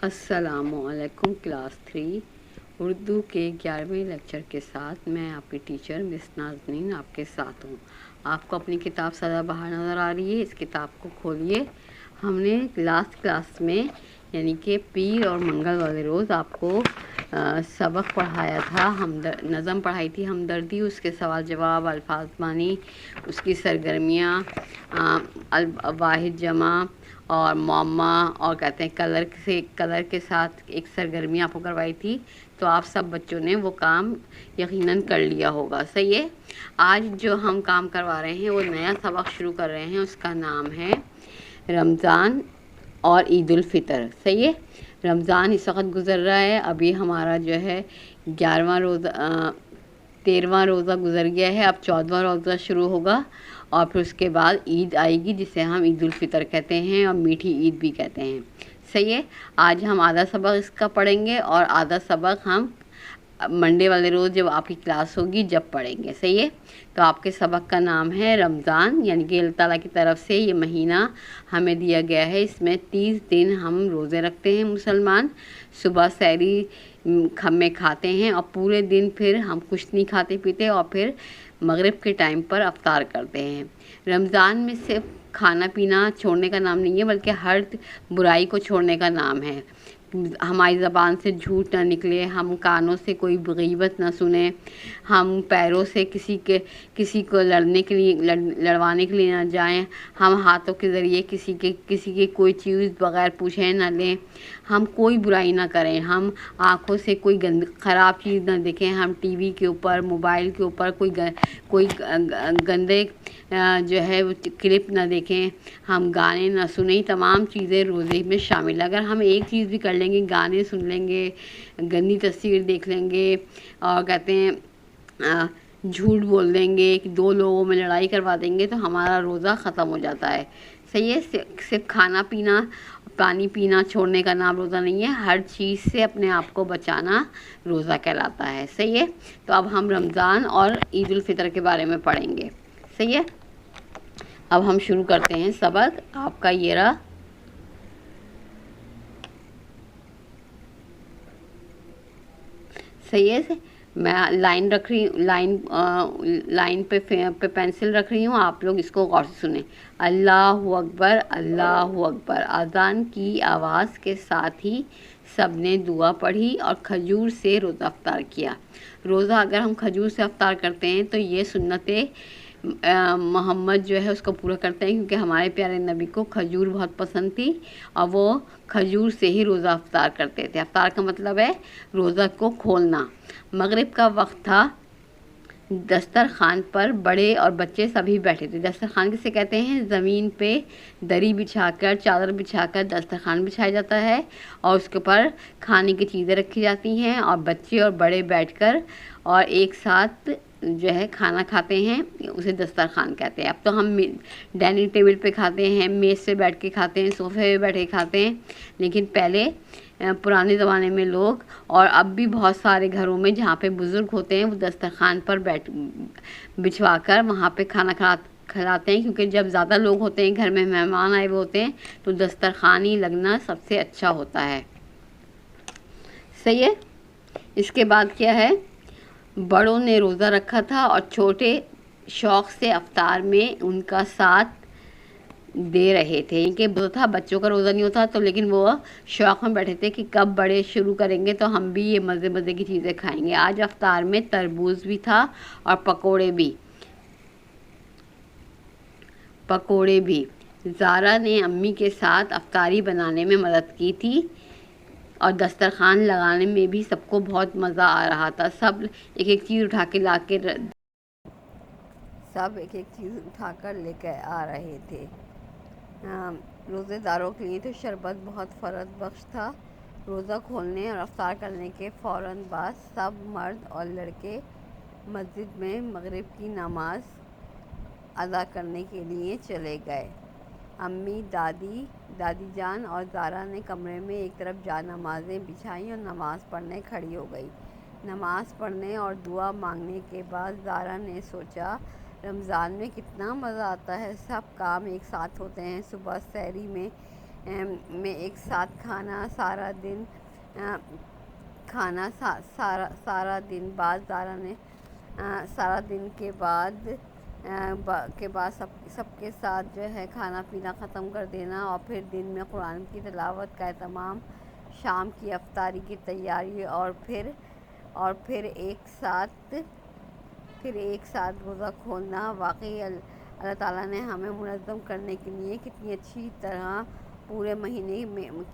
السلام علیکم کلاس 3 اردو کے 11ویں لیکچر کے ساتھ میں آپ کی ٹیچر مس نازنین آپ کے ساتھ ہوں۔ آپ کو اپنی کتاب سدا بہار نظر آ رہی ہے، اس کتاب کو کھولیے۔ ہم نے لاسٹ کلاس میں یعنی کہ پیر اور منگل والے روز آپ کو سبق پڑھایا تھا، نظم پڑھائی تھی ہمدردی، اس کے سوال جواب، الفاظ معنی، اس کی سرگرمیاں، واحد جمع اور معمہ، اور کہتے ہیں کلر کے ساتھ ایک سرگرمی آپ کو کروائی تھی۔ تو آپ سب بچوں نے وہ کام یقیناً کر لیا ہوگا، صحیح ہے۔ آج جو ہم کام کروا رہے ہیں وہ نیا سبق شروع کر رہے ہیں، اس کا نام ہے رمضان اور عید الفطر، صحیح ہے۔ رمضان اس وقت گزر رہا ہے، ابھی ہمارا جو ہے 13واں روزہ گزر گیا ہے، اب 14واں روزہ شروع ہوگا، اور پھر اس کے بعد عید آئے گی جسے ہم عید الفطر کہتے ہیں اور میٹھی عید بھی کہتے ہیں، صحیح ہے۔ آج ہم آدھا سبق اس کا پڑھیں گے اور آدھا سبق ہم منڈے والے روز جب آپ کی کلاس ہوگی جب پڑھیں گے، صحیح ہے۔ تو آپ کے سبق کا نام ہے رمضان، یعنی کہ اللہ تعالیٰ کی طرف سے یہ مہینہ ہمیں دیا گیا ہے، اس میں 30 دن ہم روزے رکھتے ہیں مسلمان، صبح سحری میں کھاتے ہیں اور پورے دن پھر ہم کچھ نہیں کھاتے پیتے، اور پھر مغرب کے ٹائم پر افطار کرتے ہیں۔ رمضان میں صرف کھانا پینا چھوڑنے کا نام نہیں ہے، بلکہ ہر برائی کو چھوڑنے کا نام ہے۔ ہماری زبان سے جھوٹ نہ نکلے، ہم کانوں سے کوئی غیبت نہ سنیں، ہم پیروں سے کسی کو لڑوانے کے لیے نہ جائیں، ہم ہاتھوں کے ذریعے کسی کی کوئی چیز بغیر پوچھے نہ لیں، ہم کوئی برائی نہ کریں، ہم آنکھوں سے کوئی خراب چیز نہ دیکھیں، ہم ٹی وی کے اوپر، موبائل کے اوپر کوئی گندے جو ہے کلپ نہ دیکھیں، ہم گانے نہ سنیں، تمام چیزیں روزے میں شامل ہیں۔ اگر ہم ایک چیز بھی کر لیں گے، گانے سن لیں گے، گندی تصویر دیکھ لیں گے، اور کہتے ہیں جھوٹ بول دیں گے، 2 لوگوں میں لڑائی کروا دیں گے، تو ہمارا روزہ ختم ہو جاتا ہے، صحیح ہے۔ صرف کھانا پینا، پانی پینا چھوڑنے کا نام روزہ نہیں ہے، ہر چیز سے اپنے آپ کو بچانا روزہ کہلاتا ہے، صحیح ہے۔ تو اب ہم رمضان اور عید الفطر کے بارے میں پڑھیں گے، صحیح ہے۔ اب ہم شروع کرتے ہیں سبق، آپ کا یہ رہا۔ صحیح ہے، میں لائن پہ پینسل رکھ رہی ہوں، آپ لوگ اس کو غور سے سنیں۔ اللہ اکبر، اللہ اکبر۔ اذان کی آواز کے ساتھ ہی سب نے دعا پڑھی اور کھجور سے روزہ افطار کیا۔ روزہ اگر ہم کھجور سے افطار کرتے ہیں تو یہ سنت محمد جو ہے اس کو پورا کرتے ہیں، کیونکہ ہمارے پیارے نبی کو کھجور بہت پسند تھی اور وہ کھجور سے ہی روزہ افطار کرتے تھے۔ افطار کا مطلب ہے روزہ کو کھولنا۔ مغرب کا وقت تھا، دسترخوان پر بڑے اور بچے سبھی بیٹھے تھے۔ دسترخوان کسے کہتے ہیں؟ زمین پہ دری بچھا کر، چادر بچھا کر دسترخوان بچھایا جاتا ہے اور اس کے اوپر کھانے کی چیزیں رکھی جاتی ہیں، اور بچے اور بڑے بیٹھ کر اور ایک ساتھ جو ہے کھانا کھاتے ہیں، اسے دسترخوان کہتے ہیں۔ اب تو ہم ڈائننگ ٹیبل پہ کھاتے ہیں، میز سے بیٹھ کے کھاتے ہیں، صوفے پہ بیٹھ کے کھاتے ہیں، لیکن پہلے پرانے زمانے میں لوگ، اور اب بھی بہت سارے گھروں میں جہاں پہ بزرگ ہوتے ہیں، وہ دسترخوان پر بچھوا کر وہاں پہ کھانا کھلاتے ہیں، کیونکہ جب زیادہ لوگ ہوتے ہیں، گھر میں مہمان آئے ہوئے ہوتے ہیں، تو دسترخوان ہی لگنا سب سے اچھا ہوتا ہے، صحیح ہے۔ اس کے بعد کیا ہے؟ بڑوں نے روزہ رکھا تھا اور چھوٹے شوق سے افطار میں ان کا ساتھ دے رہے تھے، کہ تھا بچوں کا روزہ نہیں ہوتا تو، لیکن وہ شوق میں بیٹھے تھے کہ کب بڑے شروع کریں گے تو ہم بھی یہ مزے کی چیزیں کھائیں گے۔ آج افطار میں تربوز بھی تھا اور پکوڑے بھی۔ زارا نے امی کے ساتھ افطاری بنانے میں مدد کی تھی اور دسترخوان لگانے میں بھی سب کو بہت مزہ آ رہا تھا۔ سب ایک ایک چیز اٹھا کر لے کے آ رہے تھے۔ روزے داروں کے لیے تو شربت بہت فرحت بخش تھا۔ روزہ کھولنے اور افطار کرنے کے فوراً بعد سب مرد اور لڑکے مسجد میں مغرب کی نماز ادا کرنے کے لیے چلے گئے۔ امی، دادی جان اور زارا نے کمرے میں ایک طرف جا نمازیں بچھائیں اور نماز پڑھنے کھڑی ہو گئی۔ نماز پڑھنے اور دعا مانگنے کے بعد زارا نے سوچا، رمضان میں کتنا مزہ آتا ہے، سب کام ایک ساتھ ہوتے ہیں۔ صبح سحری میں میں ایک ساتھ کھانا سارا دن سارا دن بعد زارا نے سارا دن کے بعد سب کے ساتھ جو ہے کھانا پینا ختم کر دینا، اور پھر دن میں قرآن کی تلاوت کا اہتمام، شام کی افطاری کی تیاری، اور پھر ایک ساتھ روزہ کھولنا۔ واقعی اللہ تعالیٰ نے ہمیں منظم کرنے کے لیے کتنی اچھی طرح پورے مہینے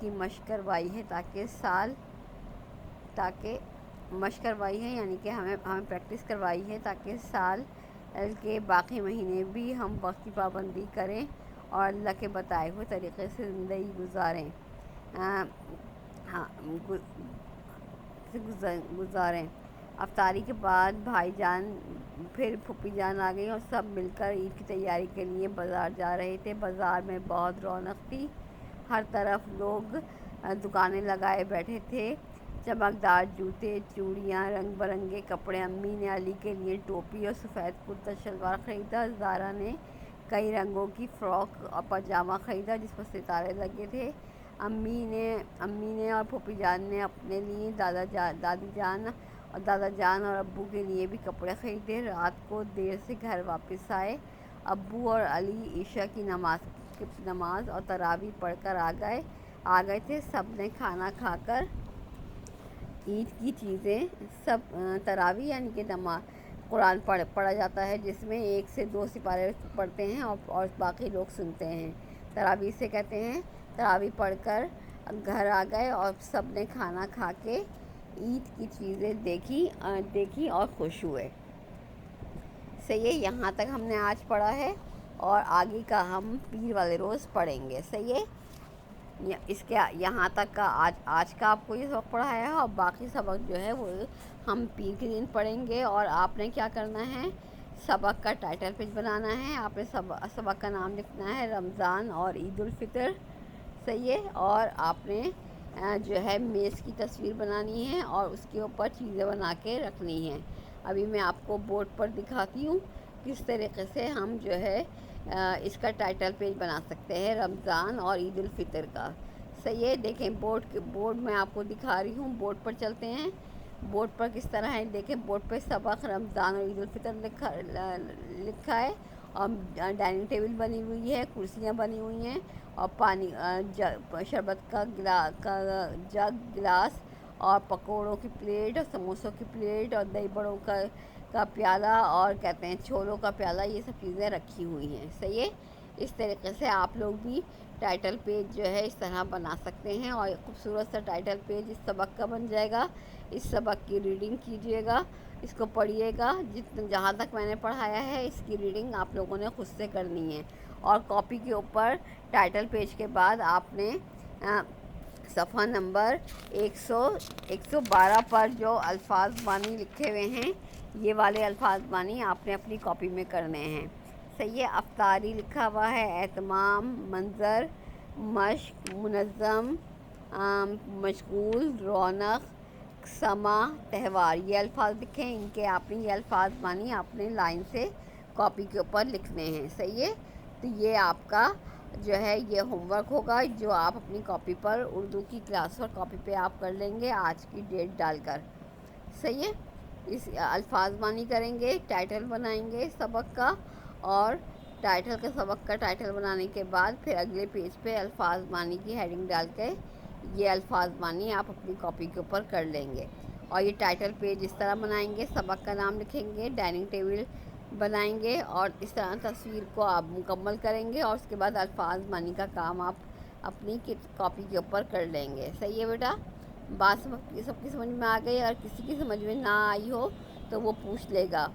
کی مشق کروائی ہے، مشق کروائی ہے، یعنی کہ ہمیں پریکٹس کروائی ہے تاکہ سال کے باقی مہینے بھی ہم وقت کی پابندی کریں اور اللہ کے بتائے ہوئے طریقے سے زندگی گزاریں۔ افطاری کے بعد بھائی جان پھر پھوپھی جان آ گئی اور سب مل کر عید کی تیاری کے لیے بازار جا رہے تھے۔ بازار میں بہت رونق تھی، ہر طرف لوگ دکانیں لگائے بیٹھے تھے، چمکدار جوتے، چوڑیاں، رنگ برنگے کپڑے۔ امی نے علی کے لیے ٹوپی اور سفید کرتا شلوار خریدا، زارا نے کئی رنگوں کی فراک اور پاجامہ خریدا جس پر ستارے لگے تھے۔ امی نے اور پھوپھی جان نے اپنے لیے، دادا جان اور ابو کے لیے بھی کپڑے خریدے۔ رات کو دیر سے گھر واپس آئے۔ ابو اور علی عشاء کی نماز اور تراویح پڑھ کر آ گئے تھے۔ سب نے کھانا کھا کر عید کی چیزیں تراویح یعنی کہ قرآن پڑھا جاتا ہے، جس میں 1 سے 2 سپارے پڑھتے ہیں اور باقی لوگ سنتے ہیں، تراویح سے کہتے ہیں۔ تراویح پڑھ کر گھر آ گئے اور سب نے کھانا کھا کے عید کی چیزیں دیکھی اور خوش ہوئے۔ صحیح ہے، یہاں تک ہم نے آج پڑھا ہے اور آگے کا ہم پیر والے روز پڑھیں گے۔ صحیح ہے، یہاں تک کا آج کا آپ کو یہ سبق پڑھایا ہے، اور باقی سبق جو ہے وہ ہم پیر کے دن پڑھیں گے۔ اور آپ نے کیا کرنا ہے، سبق کا ٹائٹل پیج بنانا ہے، آپ نے سبق کا نام لکھنا ہے رمضان اور عید الفطر۔ صحیح ہے، اور آپ نے جو ہے میز کی تصویر بنانی ہے اور اس کے اوپر چیزیں بنا کے رکھنی ہیں۔ ابھی میں آپ کو بورڈ پر دکھاتی ہوں کس طریقے سے ہم جو ہے اس کا ٹائٹل پیج بنا سکتے ہیں رمضان اور عید الفطر کا۔ صحیح ہے، دیکھیں بورڈ میں آپ کو دکھا رہی ہوں، بورڈ پر چلتے ہیں۔ بورڈ پر کس طرح ہے دیکھیں، بورڈ پہ سبق رمضان اور عید الفطر لکھا ہے، اور ڈائننگ ٹیبل بنی ہوئی ہے، کرسیاں بنی ہوئی ہیں، اور پانی شربت کا جگ، گلاس، اور پکوڑوں کی پلیٹ، اور سموسوں کی پلیٹ، اور دہی بڑوں کا پیالہ، اور کہتے ہیں چھولوں کا پیالہ، یہ سب چیزیں رکھی ہوئی ہیں۔ صحیح ہے، اس طریقے سے آپ لوگ بھی ٹائٹل پیج جو ہے اس طرح بنا سکتے ہیں، اور خوبصورت سا ٹائٹل پیج اس سبق کا بن جائے گا۔ اس سبق کی ریڈنگ کیجئے گا، اس کو پڑھیے گا، جہاں تک میں نے پڑھایا ہے اس کی ریڈنگ آپ لوگوں نے خود سے کرنی ہے۔ اور کاپی کے اوپر ٹائٹل پیج کے بعد آپ نے صفحہ نمبر 112 پر جو الفاظ بانی لکھے ہوئے ہیں، یہ والے الفاظ بانی آپ نے اپنی کاپی میں کرنے ہیں۔ صحیح ہے، افطاری لکھا ہوا ہے، اہتمام، منظر، مشق، منظم، مشغول، رونق، سما، تہوار، یہ الفاظ لکھیں۔ ان کے آپ نے یہ الفاظ بانی آپ نے لائن سے کاپی کے اوپر لکھنے ہیں۔ صحیح ہے، تو یہ آپ کا جو ہے یہ ہوم ورک ہوگا جو آپ اپنی کاپی پر، اردو کی کلاس پر کاپی پہ آپ کر لیں گے آج کی ڈیٹ ڈال کر۔ صحیح ہے، اس الفاظ بانی کریں گے، ٹائٹل بنائیں گے سبق کا، اور سبق کا ٹائٹل بنانے کے بعد پھر اگلے پیج پہ الفاظ بانی کی ہیڈنگ ڈال کے یہ الفاظ بانی آپ اپنی کاپی کے اوپر کر لیں گے۔ اور یہ ٹائٹل پیج اس طرح بنائیں گے، سبق کا نام لکھیں گے، ڈائننگ ٹیبل بنائیں گے، اور اس طرح تصویر کو آپ مکمل کریں گے، اور اس کے بعد الفاظ بانی کا کام آپ اپنی کاپی کے اوپر کر لیں گے۔ صحیح ہے بیٹا، بات سب کی سمجھ میں آ گئی، اور کسی کی سمجھ میں نہ آئی ہو تو وہ پوچھ لے گا۔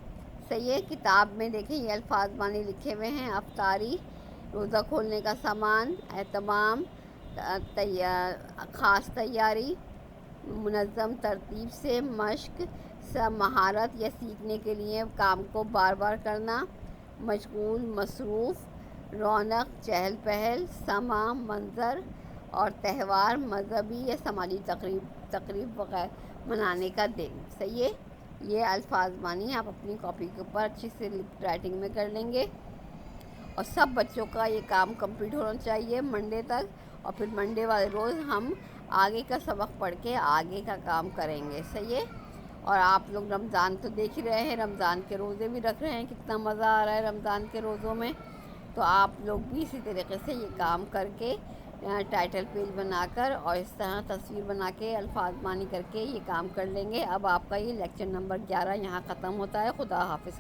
صحیح ہے، کتاب میں دیکھیں یہ الفاظ بانی لکھے ہوئے ہیں، افطاری، روزہ کھولنے کا سامان، اہتمام، خاص تیاری، منظم ترتیب سے مشق، مہارت یا سیکھنے کے لیے کام کو بار بار کرنا، مشغول، مصروف، رونق، چہل پہل، سما، منظر، اور تہوار، مذہبی یا سماجی تقریب وغیرہ منانے کا دن۔ صحیح ہے، یہ الفاظ بانی آپ اپنی کاپی کے اوپر اچھی سے رائٹنگ میں کر لیں گے، اور سب بچوں کا یہ کام کمپلیٹ ہونا چاہیے منڈے تک، اور پھر منڈے والے روز ہم آگے کا سبق پڑھ کے آگے کا کام کریں گے. صحیح ہے. اور آپ لوگ رمضان تو دیکھ ہی رہے ہیں، رمضان کے روزے بھی رکھ رہے ہیں، کتنا مزہ آ رہا ہے رمضان کے روزوں میں. تو آپ لوگ بھی اسی طریقے سے یہ کام کر کے ٹائٹل پیج بنا کر اور اس طرح تصویر بنا کے الفاظ مانی کر کے یہ کام کر لیں گے. اب آپ کا یہ لیکچر نمبر 11 یہاں ختم ہوتا ہے. خدا حافظ.